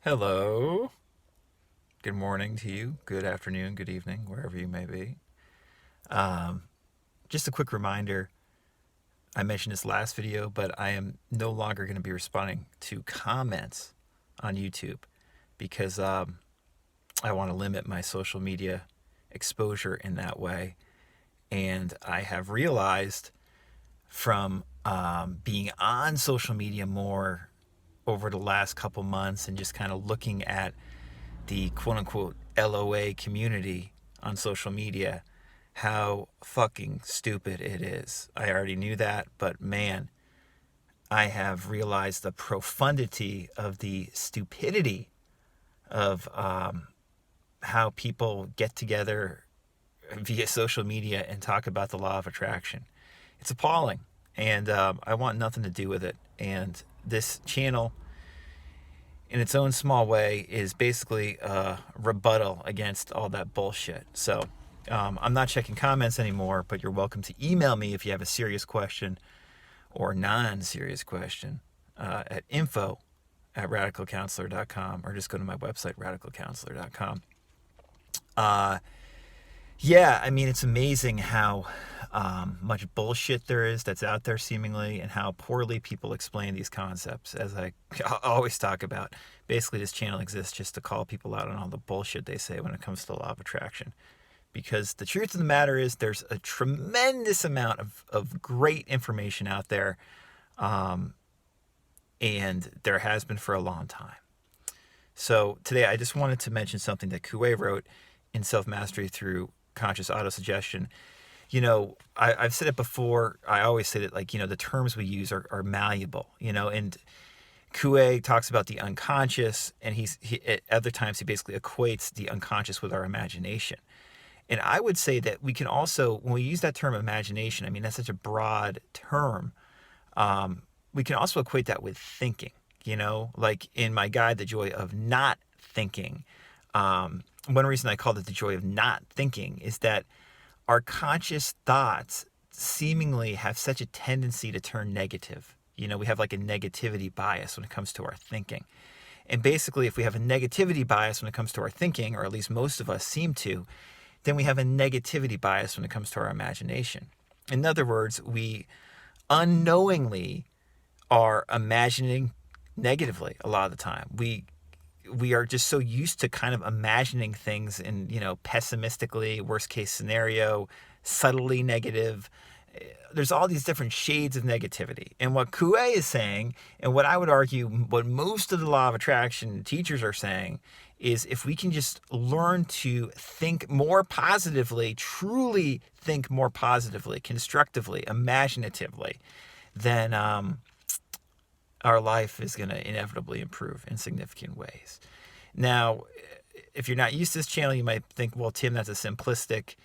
Hello. Good morning to you. Good afternoon, good evening, wherever you may be. Um, just a quick reminder, I mentioned this last video, but I am no longer going to be responding to comments on YouTube because I want to limit my social media exposure in that way. And I have realized from being on social media more over the last couple months and just kind of looking at the quote unquote LOA community on social media, how fucking stupid it is. I already knew that, but man, I have realized the profundity of the stupidity of how people get together via social media and talk about the law of attraction. It's appalling, and I want nothing to do with it. And this channel, in its own small way, is basically a rebuttal against all that bullshit. So I'm not checking comments anymore, but you're welcome to email me if you have a serious question or non-serious question at info@radicalcounselor.com, or just go to my website, radicalcounselor.com. Yeah, I mean, it's amazing how much bullshit there is that's out there seemingly, and how poorly people explain these concepts, as I always talk about. Basically, this channel exists just to call people out on all the bullshit they say when it comes to the law of attraction. Because the truth of the matter is there's a tremendous amount of great information out there, and there has been for a long time. So today I just wanted to mention something that Coué wrote in Self-Mastery Through Conscious Autosuggestion. You know, I've said it before. I always say that, like, you know, the terms we use are malleable, you know, and Coué talks about the unconscious, and at other times he basically equates the unconscious with our imagination. And I would say that we can also, when we use that term imagination, I mean, that's such a broad term. We can also equate that with thinking, you know, like in my guide, The Joy of Not Thinking. One reason I called it The Joy of Not Thinking is that our conscious thoughts seemingly have such a tendency to turn negative. You know, we have like a negativity bias when it comes to our thinking. And basically, if we have a negativity bias when it comes to our thinking, or at least most of us seem to, then we have a negativity bias when it comes to our imagination. In other words, we unknowingly are imagining negatively a lot of the time. We are just so used to kind of imagining things in, you know, pessimistically, worst case scenario, subtly negative. There's all these different shades of negativity. And what Coué is saying, and what I would argue, what most of the law of attraction teachers are saying, is if we can just learn to think more positively, truly think more positively, constructively, imaginatively, then our life is going to inevitably improve in significant ways. Now, if you're not used to this channel, you might think, well, Tim, that's a simplistic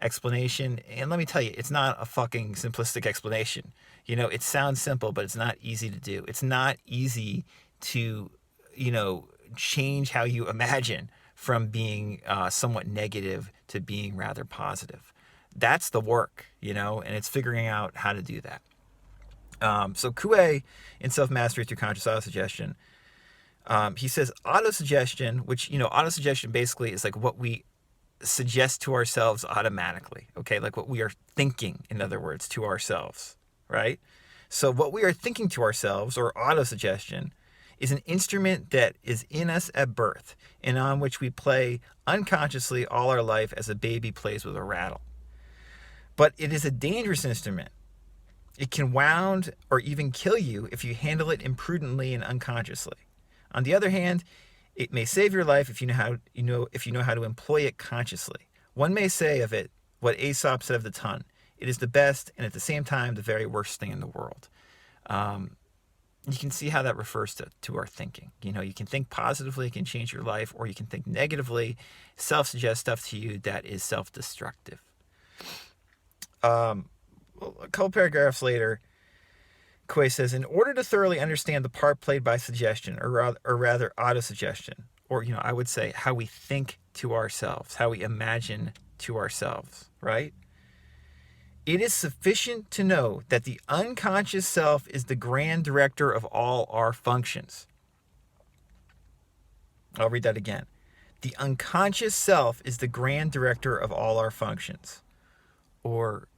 explanation. And let me tell you, it's not a fucking simplistic explanation. You know, it sounds simple, but it's not easy to do. It's not easy to, you know, change how you imagine from being somewhat negative to being rather positive. That's the work, you know, and it's figuring out how to do that. So Coué, in Self-Mastery Through Conscious Autosuggestion, he says autosuggestion, which, you know, autosuggestion basically is like what we suggest to ourselves automatically, okay? Like what we are thinking, in other words, to ourselves, right? So what we are thinking to ourselves, or autosuggestion, is an instrument that is in us at birth and on which we play unconsciously all our life as a baby plays with a rattle. But it is a dangerous instrument. It can wound or even kill you if you handle it imprudently and unconsciously. On the other hand, it may save your life if you know how to employ it consciously. One may say of it what Aesop said of the tongue: it is the best and at the same time the very worst thing in the world. You can see how that refers to our thinking. You know, you can think positively, it can change your life, or you can think negatively, self-suggest stuff to you that is self-destructive. A couple paragraphs later, Coué says, in order to thoroughly understand the part played by suggestion, or rather autosuggestion, or, you know, I would say how we think to ourselves, how we imagine to ourselves, right? It is sufficient to know that the unconscious self is the grand director of all our functions. I'll read that again. The unconscious self is the grand director of all our functions. Or,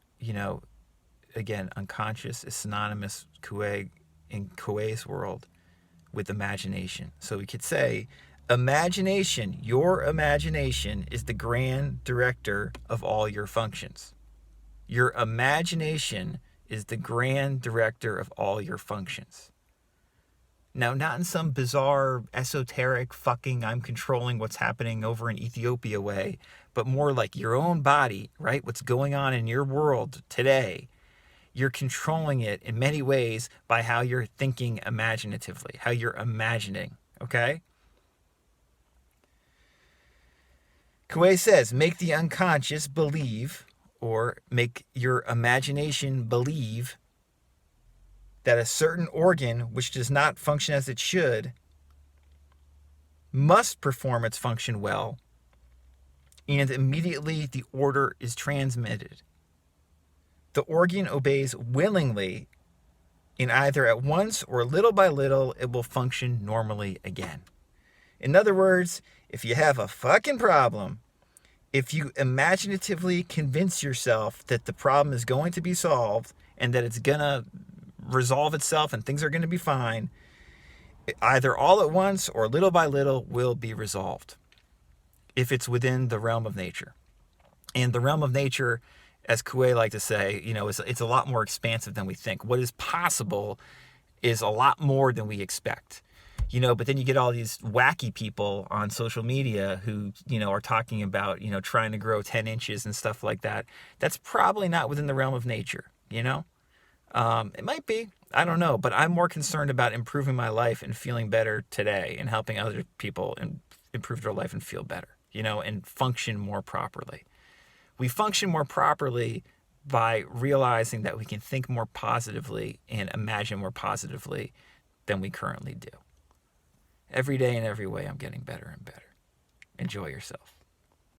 again, unconscious is synonymous in Kuei's world with imagination. So we could say, imagination, your imagination is the grand director of all your functions. Your imagination is the grand director of all your functions. Now, not in some bizarre, esoteric, I'm controlling what's happening over in Ethiopia way, but more like your own body, right? What's going on in your world today. You're controlling it in many ways by how you're thinking imaginatively, how you're imagining, okay? Kuei says, make the unconscious believe, or make your imagination believe, that a certain organ which does not function as it should must perform its function well, and immediately the order is transmitted. The organ obeys willingly, and either at once or little by little it will function normally again. In other words, if you have a fucking problem, if you imaginatively convince yourself that the problem is going to be solved and that it's going to resolve itself and things are going to be fine, either all at once or little by little will be resolved if it's within the realm of nature. And the realm of nature, as Kuei liked to say, it's a lot more expansive than we think. What is possible is a lot more than we expect. But then you get all these wacky people on social media who, are talking about, trying to grow 10 inches and stuff like that. That's probably not within the realm of nature, It might be. I don't know. But I'm more concerned about improving my life and feeling better today and helping other people improve their life and feel better, and function more properly. We function more properly by realizing that we can think more positively and imagine more positively than we currently do. Every day in every way, I'm getting better and better. Enjoy yourself.